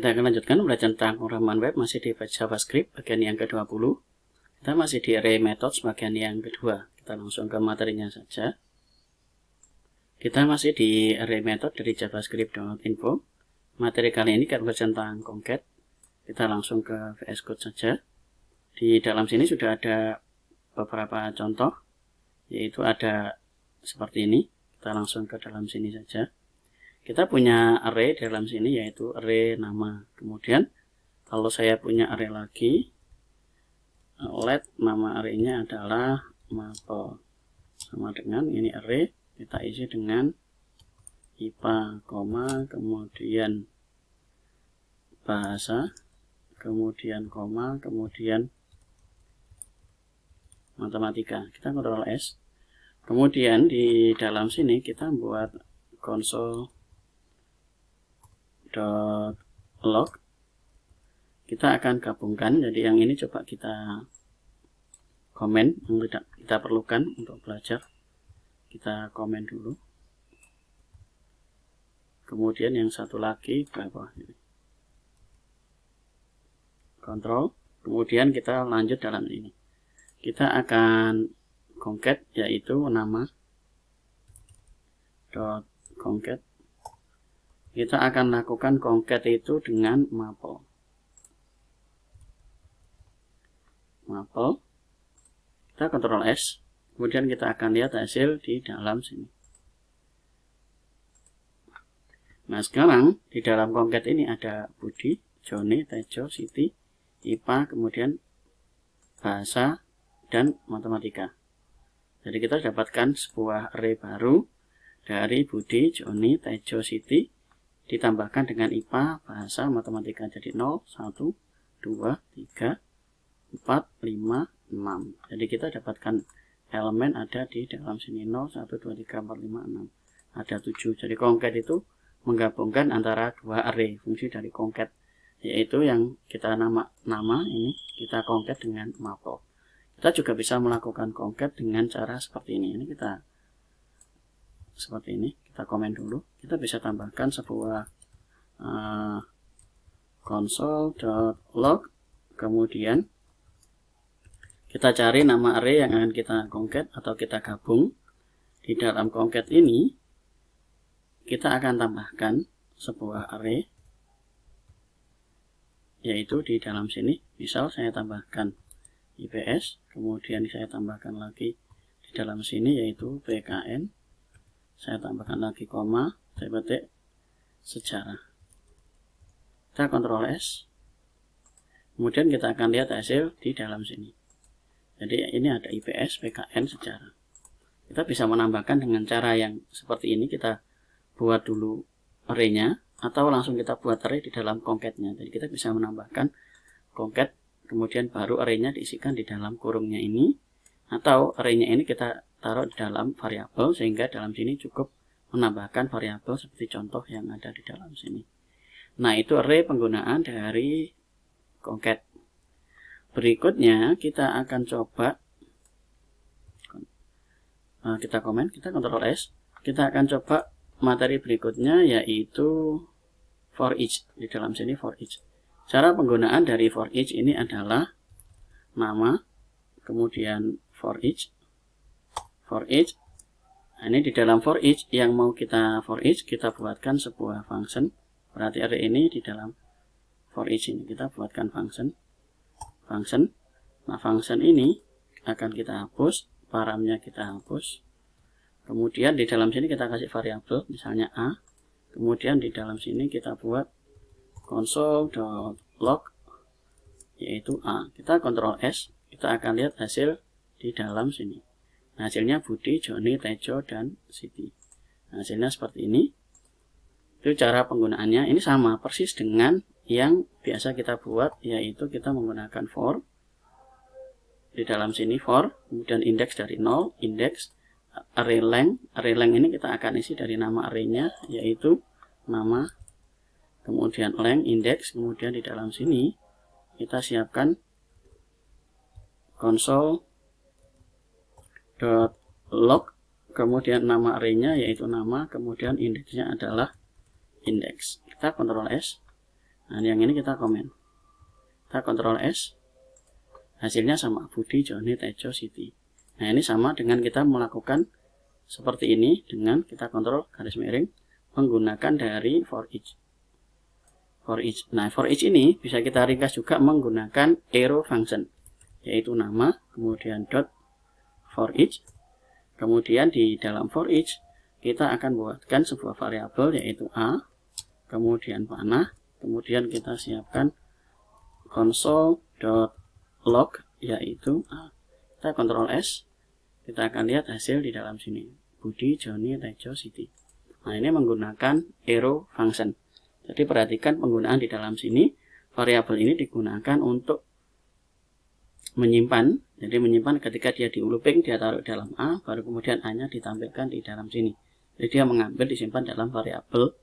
Kita akan lanjutkan belajar tentang pemrograman web masih di JavaScript bagian yang ke-20. Kita masih di array methods bagian yang kedua. Kita langsung ke materinya saja. Kita masih di array method dari javascript.info. Materi kali ini akan belajar tentang concat. Kita langsung ke VS Code saja. Di dalam sini sudah ada beberapa contoh, yaitu ada seperti ini. Kita langsung ke dalam sini saja. Kita punya array dalam sini, yaitu array nama. Kemudian kalau saya punya array lagi, let nama arraynya adalah maple. Sama dengan ini array, kita isi dengan IPA, koma, kemudian bahasa, kemudian koma, kemudian matematika. Kita Ctrl S. Kemudian di dalam sini kita buat console.log. Kita akan gabungkan, jadi yang ini coba kita komen, yang tidak kita perlukan untuk belajar. Kita komen dulu. Kemudian yang satu lagi berapa ini? Kontrol. Kemudian kita lanjut dalam ini. Kita akan concat, yaitu nama .concat. Kita akan lakukan concat itu dengan maple. Kita Ctrl S. Kemudian kita akan lihat hasil di dalam sini. Nah, sekarang di dalam concat ini ada Budi, Joni, Tejo, Siti, IPA, kemudian bahasa, dan matematika. Jadi kita dapatkan sebuah array baru dari Budi, Joni, Tejo, Siti, ditambahkan dengan IPA, bahasa, matematika. Jadi 0, 1, 2, 3, 4, 5, 6. Jadi kita dapatkan elemen ada di dalam sini 0, 1, 2, 3, 4, 5, 6. Ada 7. Jadi concat itu menggabungkan antara dua array. Fungsi dari concat yaitu yang kita nama ini kita concat dengan maple. Kita juga bisa melakukan concat dengan cara seperti ini. Ini kita seperti ini. Kita komen dulu. Kita bisa tambahkan sebuah console.log. Kemudian kita cari nama array yang akan kita concat atau kita gabung. Di dalam concat ini kita akan tambahkan sebuah array, yaitu di dalam sini. Misal saya tambahkan IPS, kemudian saya tambahkan lagi di dalam sini yaitu PKN. Saya tambahkan lagi koma, saya petik sejarah. Kita Ctrl S. Kemudian kita akan lihat hasil di dalam sini. Jadi ini ada IPS, PKN, sejarah. Kita bisa menambahkan dengan cara yang seperti ini. Kita buat dulu array-nya, atau langsung kita buat array di dalam concat-nya. Jadi kita bisa menambahkan concat, kemudian baru array-nya diisikan di dalam kurungnya ini, atau array-nya ini kita taruh di dalam variabel, sehingga dalam sini cukup menambahkan variabel seperti contoh yang ada di dalam sini. Nah, itu array penggunaan dari concat. Berikutnya kita akan coba, kita komen, kita Ctrl S. Kita akan coba materi berikutnya, yaitu for each. Di dalam sini for each. Cara penggunaan dari for each ini adalah nama, kemudian for each. For each. Nah, ini di dalam for each yang mau kita for each, kita buatkan sebuah function. Berarti array ini di dalam for each ini kita buatkan function. Nah, function ini akan kita hapus, paramnya kita hapus. Kemudian di dalam sini kita kasih variabel, misalnya A. Kemudian di dalam sini kita buat console.log, yaitu A. Kita Ctrl S, kita akan lihat hasil di dalam sini. Nah, hasilnya Budi, Joni, Tejo, dan Siti. Nah, hasilnya seperti ini. Itu cara penggunaannya. Ini sama persis dengan yang biasa kita buat, yaitu kita menggunakan for. Di dalam sini for, kemudian indeks dari 0, indeks, array length. Array length ini kita akan isi dari nama array-nya, yaitu nama, kemudian length, indeks, kemudian di dalam sini kita siapkan console.log, kemudian nama array-nya yaitu nama, kemudian indeksnya adalah indeks. Kita Ctrl S. Nah, yang ini kita komen. Kita Ctrl S. Hasilnya sama, Budi, Joni, Tejo, Siti. Nah, ini sama dengan kita melakukan seperti ini dengan kita kontrol garis miring menggunakan dari for each. Nah, for each ini bisa kita ringkas juga menggunakan arrow function, yaitu nama, kemudian dot for each. Kemudian di dalam for each kita akan buatkan sebuah variabel yaitu A, kemudian panah, kemudian kita siapkan console.log yaitu A. Kita Ctrl S, kita akan lihat hasil di dalam sini, Budi, Joni, Tejo, Siti. Nah, ini menggunakan arrow function. Jadi perhatikan penggunaan di dalam sini, variabel ini digunakan untuk menyimpan. Jadi menyimpan ketika dia di looping, dia taruh dalam A, baru kemudian A-nya ditampilkan di dalam sini. Jadi dia mengambil, disimpan dalam variabel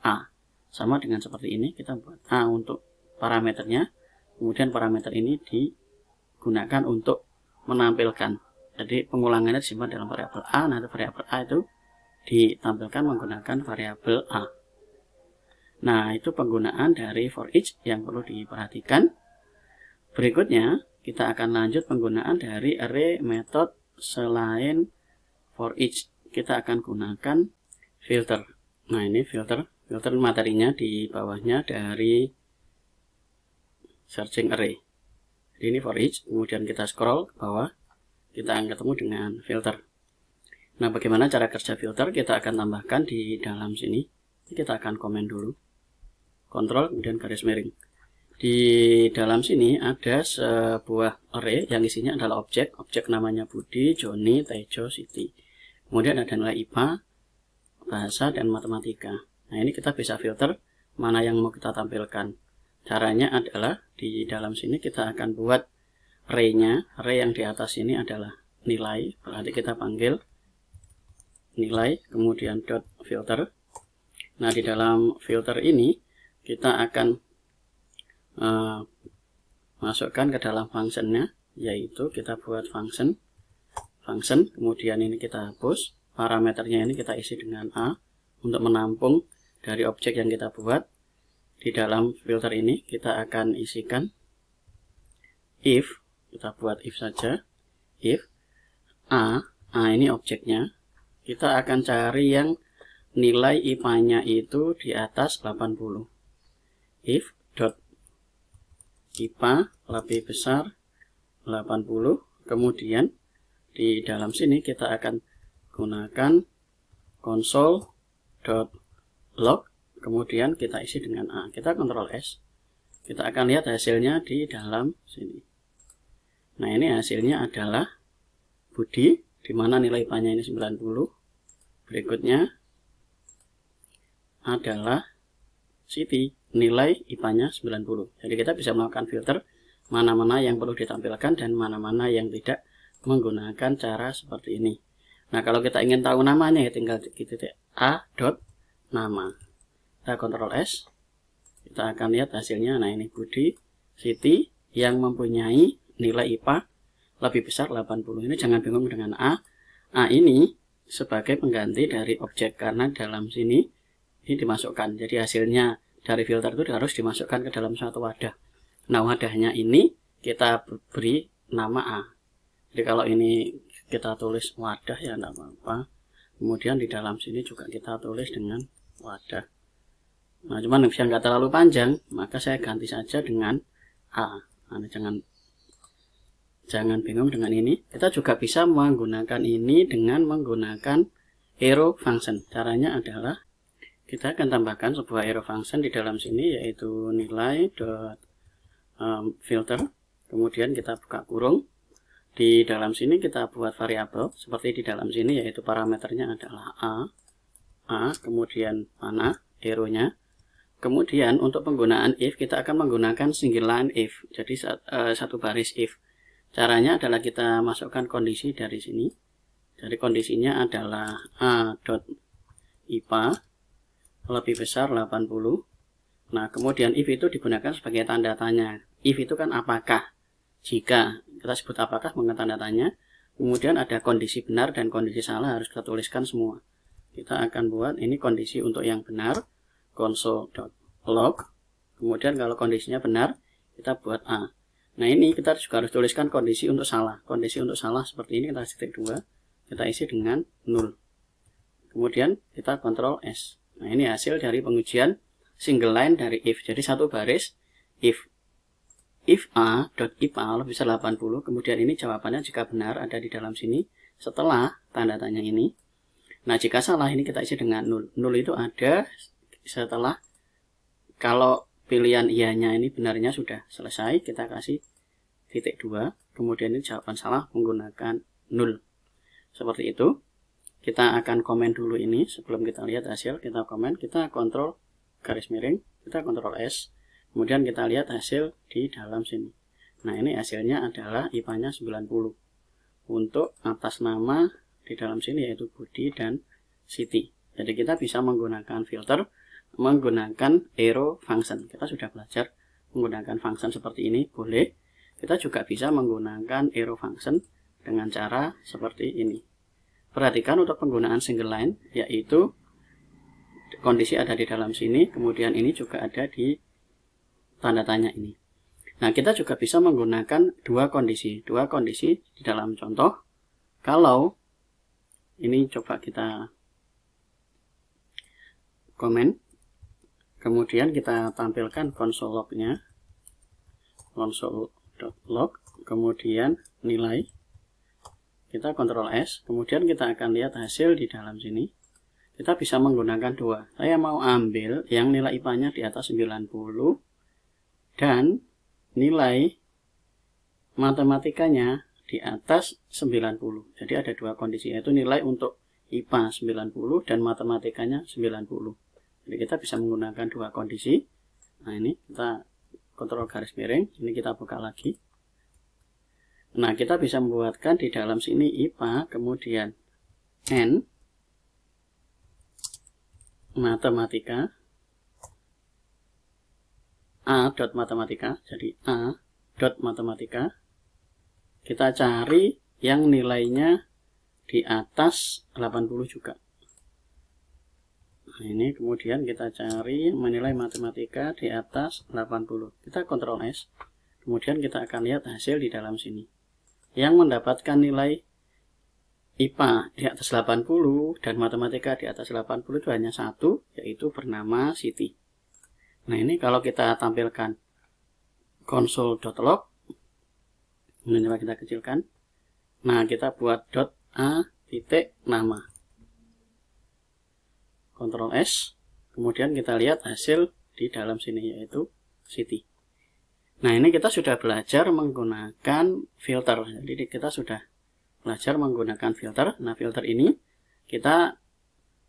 A. Sama dengan seperti ini, kita buat A untuk parameternya, kemudian parameter ini digunakan untuk menampilkan. Jadi pengulangannya disimpan dalam variabel A, nanti variabel A itu ditampilkan menggunakan variabel A. Nah, itu penggunaan dari for each yang perlu diperhatikan. Berikutnya, kita akan lanjut penggunaan dari array method selain for each. Kita akan gunakan filter. Nah, ini filter materinya di bawahnya dari searching array. Jadi ini for each, kemudian kita scroll ke bawah, kita akan ketemu dengan filter. Nah, bagaimana cara kerja filter? Kita akan tambahkan di dalam sini. Kita akan komen dulu. Kontrol, kemudian garis miring. Di dalam sini ada sebuah array yang isinya adalah objek. Objek namanya Budi, Joni, Tejo, Siti. Kemudian ada nilai IPA, bahasa, dan matematika. Nah, ini kita bisa filter mana yang mau kita tampilkan. Caranya adalah di dalam sini kita akan buat array-nya. Array yang di atas ini adalah nilai. Berarti kita panggil nilai, kemudian dot filter. Nah, di dalam filter ini kita akan masukkan ke dalam functionnya, yaitu kita buat function, kemudian ini kita hapus, parameternya ini kita isi dengan A untuk menampung dari objek yang kita buat. Di dalam filter ini kita akan isikan if, kita buat if saja, if A ini objeknya, kita akan cari yang nilai IPA-nya itu di atas 80. If dot IPA lebih besar 80, kemudian di dalam sini kita akan gunakan console.log, kemudian kita isi dengan A. Kita Ctrl S, kita akan lihat hasilnya di dalam sini. Nah, ini hasilnya adalah Budi, di mana nilai IPA-nya ini 90. Berikutnya adalah Siti, nilai IPA-nya 90. Jadi kita bisa melakukan filter mana-mana yang perlu ditampilkan dan mana-mana yang tidak menggunakan cara seperti ini. Nah, kalau kita ingin tahu namanya ya tinggal titik A dot nama. Kita Ctrl S, kita akan lihat hasilnya. Nah, ini Budi, Siti yang mempunyai nilai IPA lebih besar 80. Ini jangan bingung dengan A. A ini sebagai pengganti dari objek karena dalam sini ini dimasukkan. Jadi hasilnya dari filter itu harus dimasukkan ke dalam suatu wadah. Nah, wadahnya ini kita beri nama A. Jadi kalau ini kita tulis wadah ya tidak apa-apa. Kemudian di dalam sini juga kita tulis dengan wadah. Nah, cuman yang nggak terlalu panjang, maka saya ganti saja dengan A. Nah, jangan bingung dengan ini. Kita juga bisa menggunakan ini dengan menggunakan arrow function. Caranya adalah kita akan tambahkan sebuah arrow function di dalam sini, yaitu nilai dot filter. Kemudian kita buka kurung. Di dalam sini kita buat variabel seperti di dalam sini, yaitu parameternya adalah A, kemudian mana arrow-nya. Kemudian untuk penggunaan if kita akan menggunakan single line if. Jadi satu baris if. Caranya adalah kita masukkan kondisi dari sini. Jadi kondisinya adalah A dot IPA lebih besar 80. Nah, kemudian if itu digunakan sebagai tanda tanya. If itu kan apakah. Jika kita sebut apakah dengan tanda tanya. Kemudian ada kondisi benar dan kondisi salah, harus kita tuliskan semua. Kita akan buat ini kondisi untuk yang benar, console.log. Kemudian kalau kondisinya benar, kita buat A. Nah ini kita juga harus tuliskan kondisi untuk salah. Kondisi untuk salah seperti ini, kita titik 2, kita isi dengan 0. Kemudian kita Ctrl S. Nah ini hasil dari pengujian single line dari if. Jadi satu baris if a.if a lebih besar 80. Kemudian ini jawabannya jika benar ada di dalam sini setelah tanda tanya ini. Nah jika salah ini kita isi dengan 0. 0 itu ada setelah, kalau pilihan iya-nya ini benarnya sudah selesai, kita kasih titik 2. Kemudian ini jawaban salah menggunakan 0. Seperti itu. Kita akan komen dulu ini sebelum kita lihat hasil. Kita komen, kita kontrol garis miring, kita kontrol S. Kemudian kita lihat hasil di dalam sini. Nah ini hasilnya adalah IPA-nya 90. Untuk atas nama di dalam sini yaitu Budi dan Siti. Jadi kita bisa menggunakan filter, menggunakan arrow function. Kita sudah belajar menggunakan function seperti ini, boleh. Kita juga bisa menggunakan arrow function dengan cara seperti ini. Perhatikan untuk penggunaan single line, yaitu kondisi ada di dalam sini, kemudian ini juga ada di tanda tanya ini. Nah, kita juga bisa menggunakan dua kondisi di dalam contoh. Kalau ini coba kita komen, kemudian kita tampilkan console log-nya, console.log, kemudian nilai. Kita Ctrl S, kemudian kita akan lihat hasil di dalam sini. Kita bisa menggunakan dua. Saya mau ambil yang nilai IPA-nya di atas 90 dan nilai matematikanya di atas 90. Jadi ada dua kondisi, yaitu nilai untuk IPA 90 dan matematikanya 90. Jadi kita bisa menggunakan dua kondisi. Nah ini kita kontrol garis miring, ini kita buka lagi. Nah, kita bisa membuatkan di dalam sini IPA, kemudian N, matematika, A.matematika, jadi A.matematika. Kita cari yang nilainya di atas 80 juga. Nah, ini kemudian kita cari menilai matematika di atas 80. Kita Ctrl S, kemudian kita akan lihat hasil di dalam sini. Yang mendapatkan nilai IPA di atas 80 dan matematika di atas 80 itu hanya satu, yaitu bernama Siti. Nah ini kalau kita tampilkan console.log, ini coba kita kecilkan. Nah kita buat .a titik nama, Ctrl S, kemudian kita lihat hasil di dalam sini yaitu Siti. Nah ini kita sudah belajar menggunakan filter. Jadi kita sudah belajar menggunakan filter. Nah filter ini kita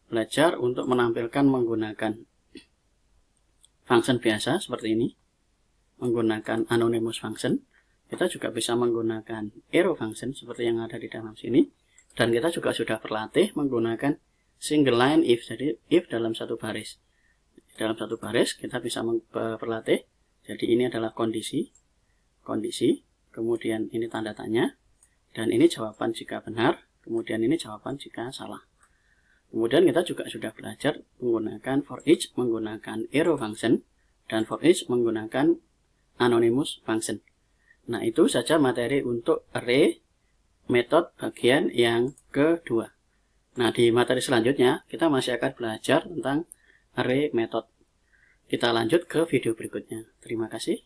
belajar untuk menampilkan menggunakan function biasa seperti ini, menggunakan anonymous function. Kita juga bisa menggunakan arrow function seperti yang ada di dalam sini. Dan kita juga sudah berlatih menggunakan single line if. Jadi if dalam satu baris. Dalam satu baris kita bisa berlatih. Jadi ini adalah kondisi, kemudian ini tanda tanya, dan ini jawaban jika benar, kemudian ini jawaban jika salah. Kemudian kita juga sudah belajar menggunakan for each, menggunakan arrow function, dan for each menggunakan anonymous function. Nah itu saja materi untuk array method bagian yang kedua. Nah di materi selanjutnya kita masih akan belajar tentang array method. Kita lanjut ke video berikutnya. Terima kasih.